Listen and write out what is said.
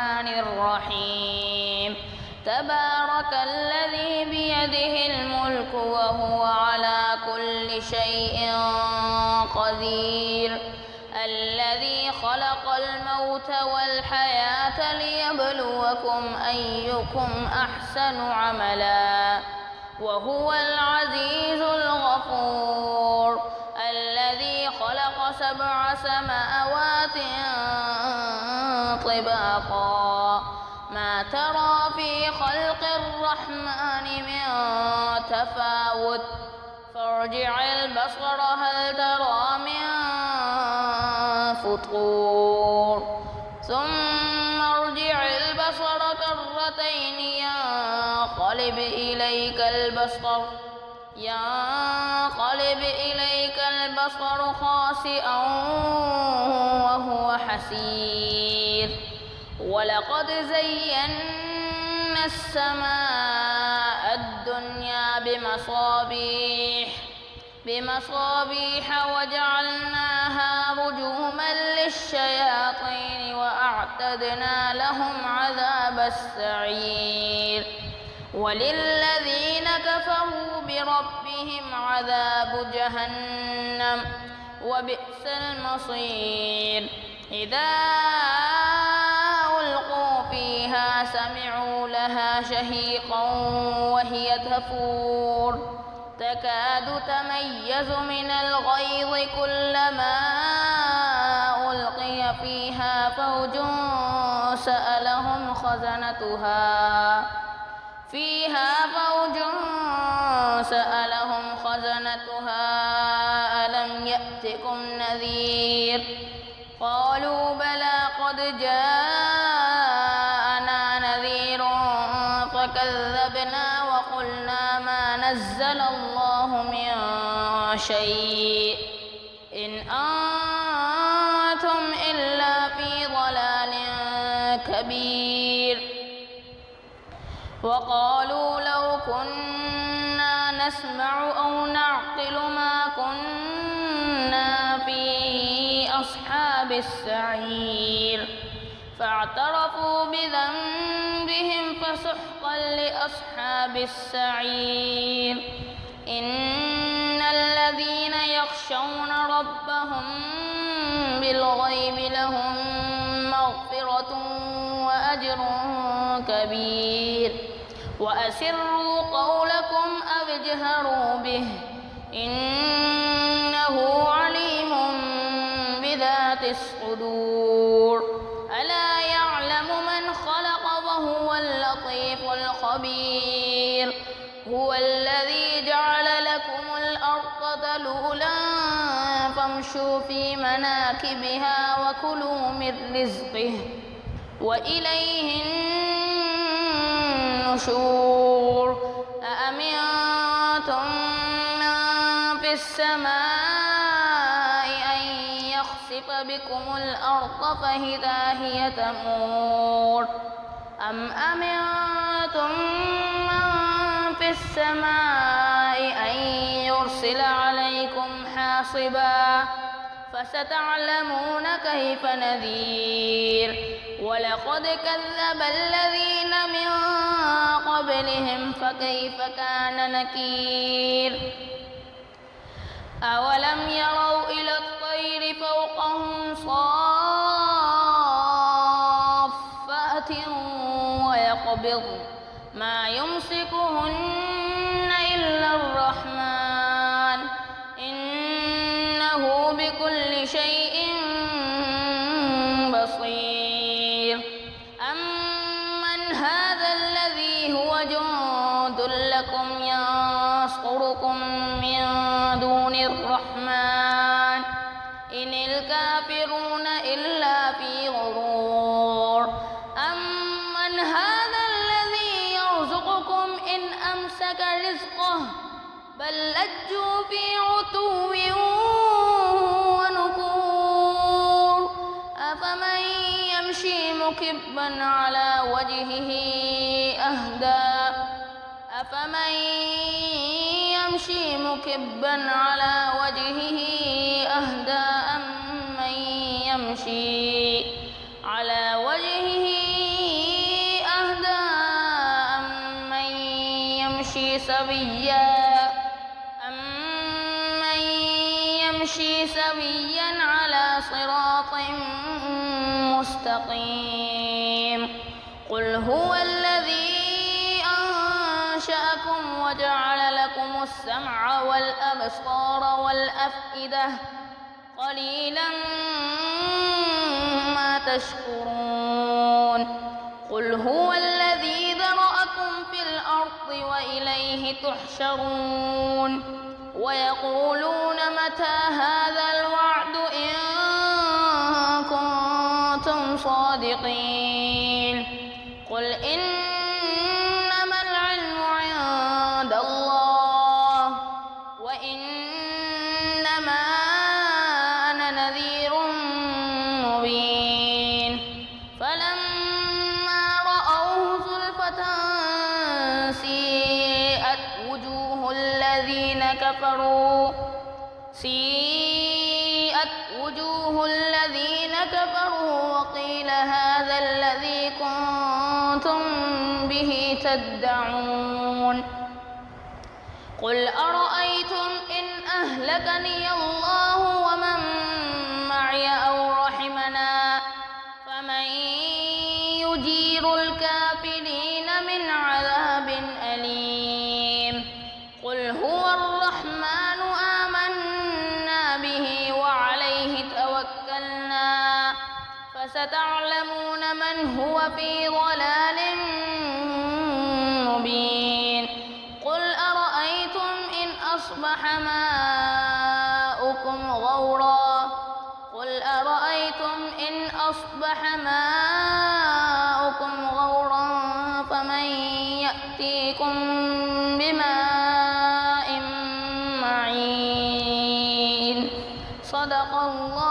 الرحمن الرحيم تبارك الذي بيده الملك وهو على كل شيء قدير الذي خلق الموت والحياة ليبلوكم أيكم أحسن عملا وهو العزيز الغفور الذي خلق 7 سماوات طباقا ما ترى في خلق الرحمن من تفاوت فارجع البصر هل ترى من فطور ثم ارجع البصر كرتين ينقلب إليك البصر خاسئا وهو حسير ولقد زينا السماء الدنيا بمصابيح وجعلناها رجوما للشياطين وأعتدنا لهم عذاب السعير وللذين كفروا بربهم عذاب جهنم وبئس المصير إذا ألقوا فيها سمعوا لها شهيقا وهي تفور تكاد تميز من الغيظ كلما ألقي فيها فوج سألهم خزنتها ألم يأتكم نذير قالوا بلى قد جاءنا نذير فكذبنا وقلنا ما نزل الله من شيء إن أنتم إلا في ضلال كبير وقالوا لو كنا نسمع أو نعقل ما كنا في أصحاب السعير فاعترفوا بذنبهم فسحقا لأصحاب السعير إن الذين يخشون ربهم بالغيب لهم مغفرة وأجر كبير وأسروا قولكم أو اجهروا به إنه عليم بذات الصدور ألا يعلم من خلق وهو اللطيف الخبير هو الذي جعل لكم الأرض ذلولا فامشوا في مناكبها وكلوا من رزقه وإليه النشور أأمنتم من في السماء أن يخسف بكم الأرض فإذا هي تمور أم أمنتم من في السماء أن يرسل عليكم حاصبا فستعلمون كيف نذير ولقد كذب الذين من قبلهم فكيف كان نكير أولم يروا إلى الطير فوقهم صافات ويقبضن ما يمسكهن إلا الرحمن إنه بكل شيء بصير أمن هذا الذي هو جند لكم ينصركم من دون الرحمن إن الكافرون إلا في غرور أمن هذا الذي يرزقكم إن أمسك رزقه بل لجوا في عتو ونفور أفمن يمشي مكبا على وجهه أهدى أم من يمشي على وجهه يمشي سويا على صراط مستقيم قل هو الذي أنشأكم وجعل لكم السمع والأبصار والأفئدة قليلا ما تشكرون قل هو الذي ذرأكم في الأرض وإليه تحشرون ويقولون متى هذا الوعد إن كنتم صادقين قل إنما العلم عند الله وإنما أنا نذير مبين فلما رأوه زلفة سيئت وجوه الذين كفروا وقيل هذا الذي كنتم به تدعون قل أرأيتم إن أهلكني الله ومن معي أو رحمنا فمن يجير الكافرين من عذاب أليم قل هو الرحمن آمنا به وعليه توكلنا فستعلمون من هو في ضلال مبين قل أرأيتم إن أصبح ماؤكم غورا فمن يأتيكم بماء معين صدق الله